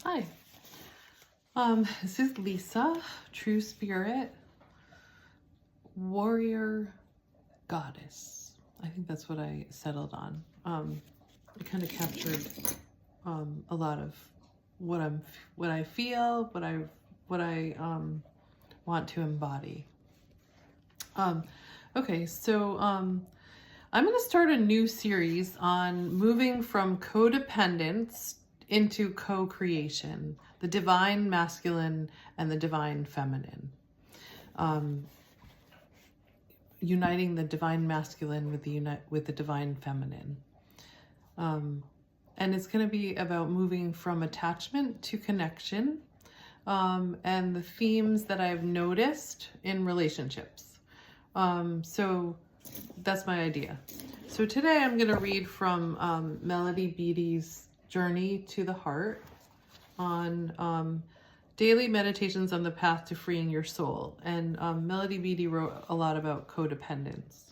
Hi. This is Lisa, True Spirit, Warrior Goddess. I think that's what I settled on. It kind of captured a lot of what I feel, what I want to embody. Okay, so I'm going to start a new series on moving from codependence into co-creation, the divine masculine and the divine feminine. Uniting the divine masculine with the divine feminine. And it's going to be about moving from attachment to connection, and the themes that I've noticed in relationships. So that's my idea. So today I'm going to read from Melody Beattie's Journey to the Heart on daily meditations on the path to freeing your soul. And Melody Beattie wrote a lot about codependence.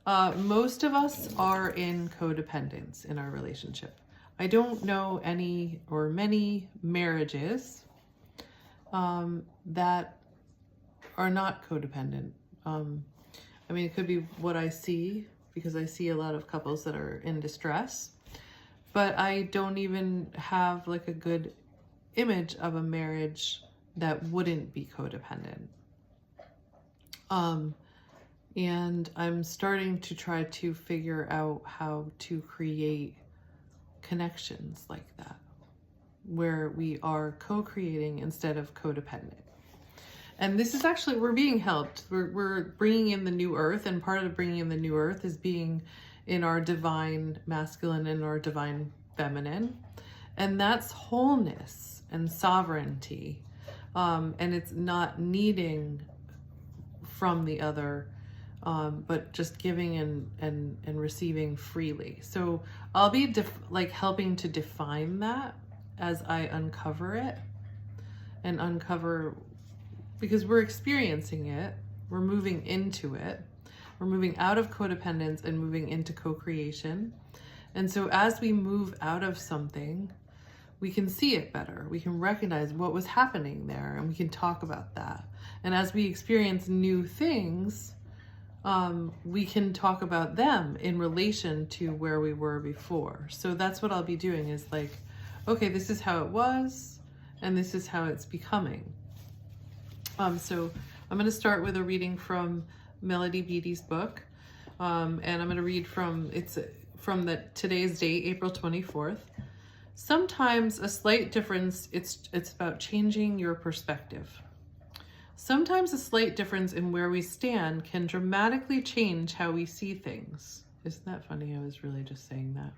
Most of us are in codependence in our relationship. I don't know any or many marriages that are not codependent. I mean, it could be what I see, because I see a lot of couples that are in distress, but I don't even have like a good image of a marriage that wouldn't be codependent. And I'm starting to try to figure out how to create connections like that, where we are co-creating instead of codependent. And this is actually, we're being helped. We're bringing in the new earth, and part of bringing in the new earth is being in our divine masculine and our divine feminine. And that's wholeness and sovereignty. And it's not needing from the other, but just giving and receiving freely. So I'll be helping to define that as I uncover it and uncover, because we're experiencing it, we're moving into it, we're moving out of codependence and moving into co-creation. And so as we move out of something, we can see it better. We can recognize what was happening there, and we can talk about that. And as we experience new things, we can talk about them in relation to where we were before. So that's what I'll be doing, is like, okay, this is how it was, and this is how it's becoming. So I'm going to start with a reading from Melody Beattie's book. And I'm going to read from today's date, April 24th. Sometimes a slight difference, it's about changing your perspective. Sometimes a slight difference in where we stand can dramatically change how we see things. Isn't that funny? I was really just saying that.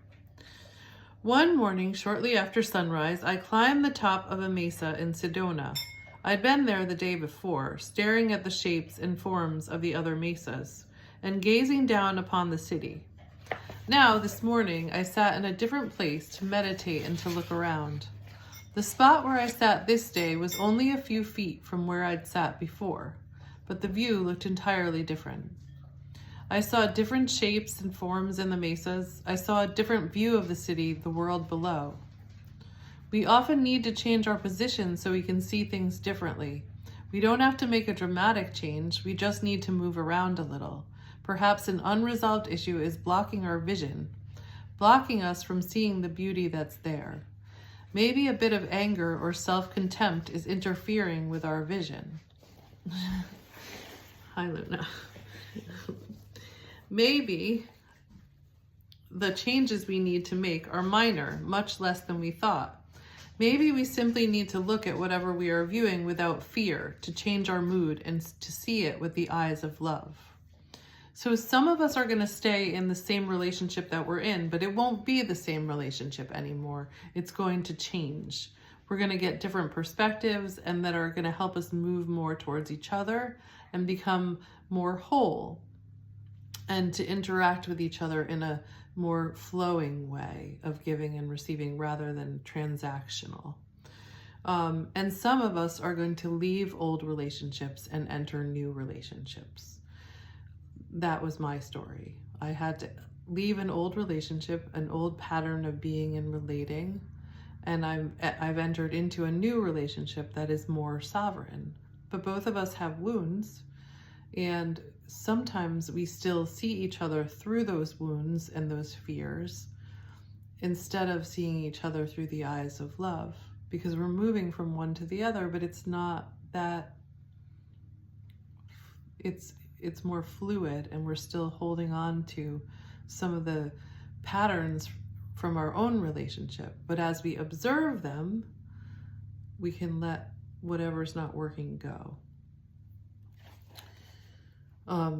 One morning, shortly after sunrise, I climbed the top of a mesa in Sedona. I'd been there the day before, staring at the shapes and forms of the other mesas and gazing down upon the city. Now, this morning, I sat in a different place to meditate and to look around. The spot where I sat this day was only a few feet from where I'd sat before, but the view looked entirely different. I saw different shapes and forms in the mesas. I saw a different view of the city, the world below. We often need to change our position so we can see things differently. We don't have to make a dramatic change, we just need to move around a little. Perhaps an unresolved issue is blocking our vision, blocking us from seeing the beauty that's there. Maybe a bit of anger or self-contempt is interfering with our vision. Hi, Luna. Maybe the changes we need to make are minor, much less than we thought. Maybe we simply need to look at whatever we are viewing without fear, to change our mood and to see it with the eyes of love. So some of us are going to stay in the same relationship that we're in, but it won't be the same relationship anymore. It's going to change. We're going to get different perspectives, and that are going to help us move more towards each other and become more whole, and to interact with each other in a more flowing way of giving and receiving rather than transactional. And some of us are going to leave old relationships and enter new relationships. That was my story. I had to leave an old relationship, an old pattern of being and relating, and I've entered into a new relationship that is more sovereign. But both of us have wounds, and sometimes we still see each other through those wounds and those fears instead of seeing each other through the eyes of love, because we're moving from one to the other, but it's not that, it's more fluid, and we're still holding on to some of the patterns from our own relationship. But as we observe them, we can let whatever's not working go.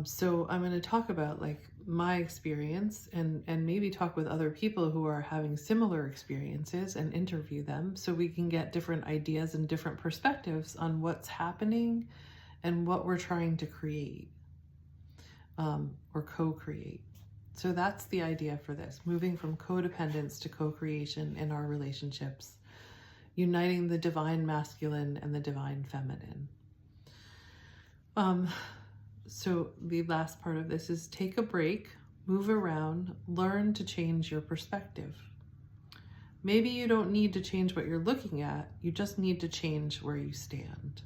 So I'm going to talk about like my experience, and maybe talk with other people who are having similar experiences and interview them, so we can get different ideas and different perspectives on what's happening and what we're trying to create, or co-create. So that's the idea for this, moving from codependence to co-creation in our relationships, uniting the divine masculine and the divine feminine. So the last part of this is take a break, move around, learn to change your perspective. Maybe you don't need to change what you're looking at, you just need to change where you stand.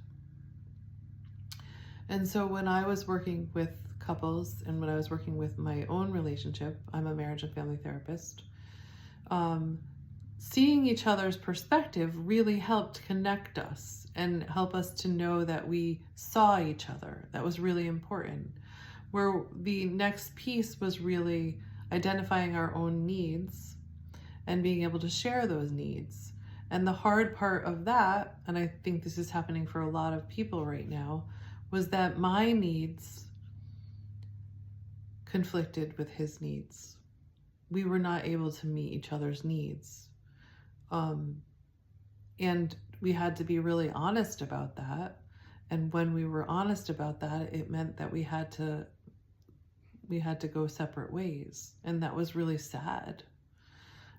And so when I was working with couples, and when I was working with my own relationship, I'm a marriage and family therapist, seeing each other's perspective really helped connect us and help us to know that we saw each other. That was really important. Where the next piece was really identifying our own needs and being able to share those needs. And the hard part of that, and I think this is happening for a lot of people right now, was that my needs conflicted with his needs. We were not able to meet each other's needs. And we had to be really honest about that. And when we were honest about that, it meant that we had to go separate ways. And that was really sad.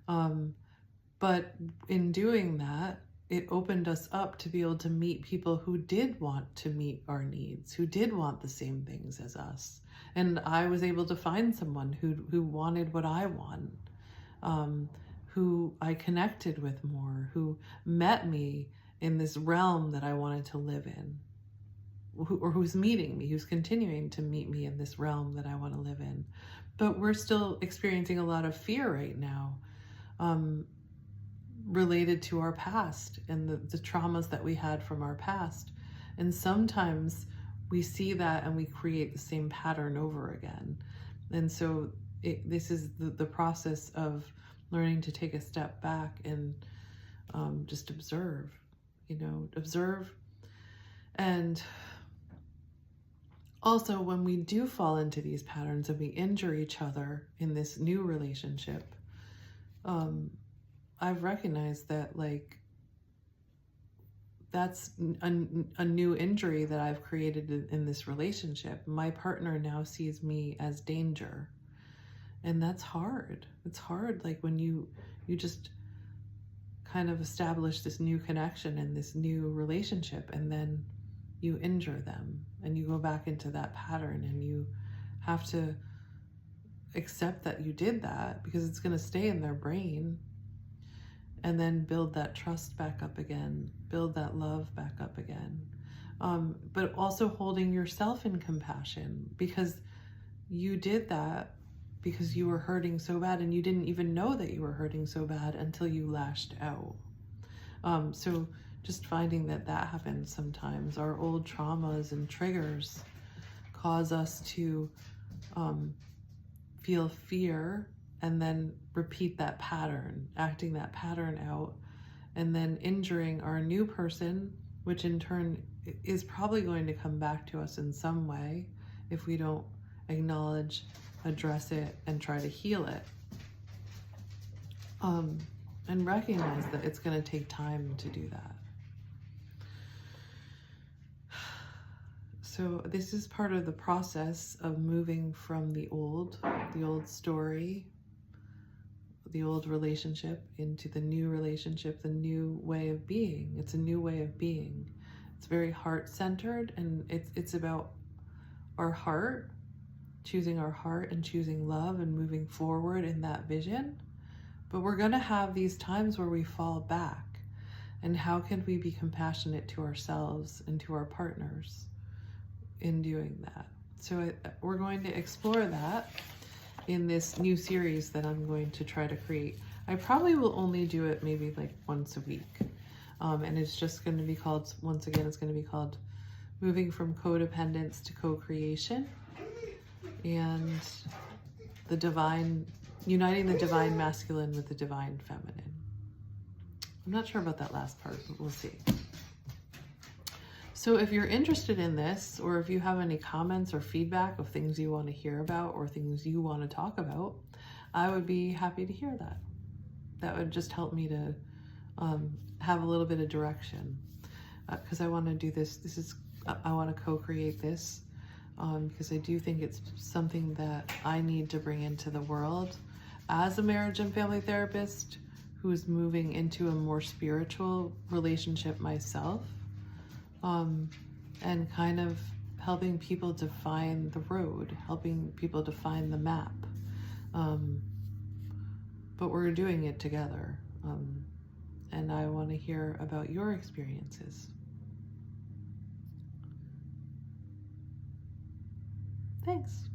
But in doing that, it opened us up to be able to meet people who did want to meet our needs, who did want the same things as us. And I was able to find someone who wanted what I want, who I connected with more, who met me in this realm that I wanted to live in, or who's meeting me, who's continuing to meet me in this realm that I want to live in. But we're still experiencing a lot of fear right now, related to our past and the traumas that we had from our past. And sometimes we see that and we create the same pattern over again. And so this is the process of learning to take a step back and just observe, observe. And also, when we do fall into these patterns and we injure each other in this new relationship, I've recognized that that's a new injury that I've created in this relationship. My partner now sees me as danger. And that's hard. It's hard, when you just kind of establish this new connection and this new relationship, and then you injure them and you go back into that pattern, and you have to accept that you did that, because it's going to stay in their brain, and then build that trust back up again, build that love back up again. But also holding yourself in compassion, because you did that because you were hurting so bad, and you didn't even know that you were hurting so bad until you lashed out. So just finding that happens sometimes. Our old traumas and triggers cause us to feel fear and then repeat that pattern, acting that pattern out, and then injuring our new person, which in turn is probably going to come back to us in some way if we don't acknowledge, address it, and try to heal it. And recognize that it's going to take time to do that. So this is part of the process of moving from the old story, the old relationship, into the new relationship, the new way of being. It's a new way of being. It's very heart-centered, and it's about our heart, choosing our heart and choosing love and moving forward in that vision. But we're going to have these times where we fall back. And how can we be compassionate to ourselves and to our partners in doing that? So we're going to explore that in this new series that I'm going to try to create. I probably will only do it maybe like once a week. And it's just going to be called, once again, it's going to be called Moving from Codependence to Co-Creation, and the divine, uniting the divine masculine with the divine feminine. I'm not sure about that last part, but we'll see. So if you're interested in this, or if you have any comments or feedback of things you want to hear about or things you want to talk about, I would be happy to hear that. That would just help me to have a little bit of direction, because I want to do this. I want to co-create this because I do think it's something that I need to bring into the world as a marriage and family therapist who's moving into a more spiritual relationship myself, and kind of helping people define the road, helping people define the map. But we're doing it together. And I want to hear about your experiences. Thanks.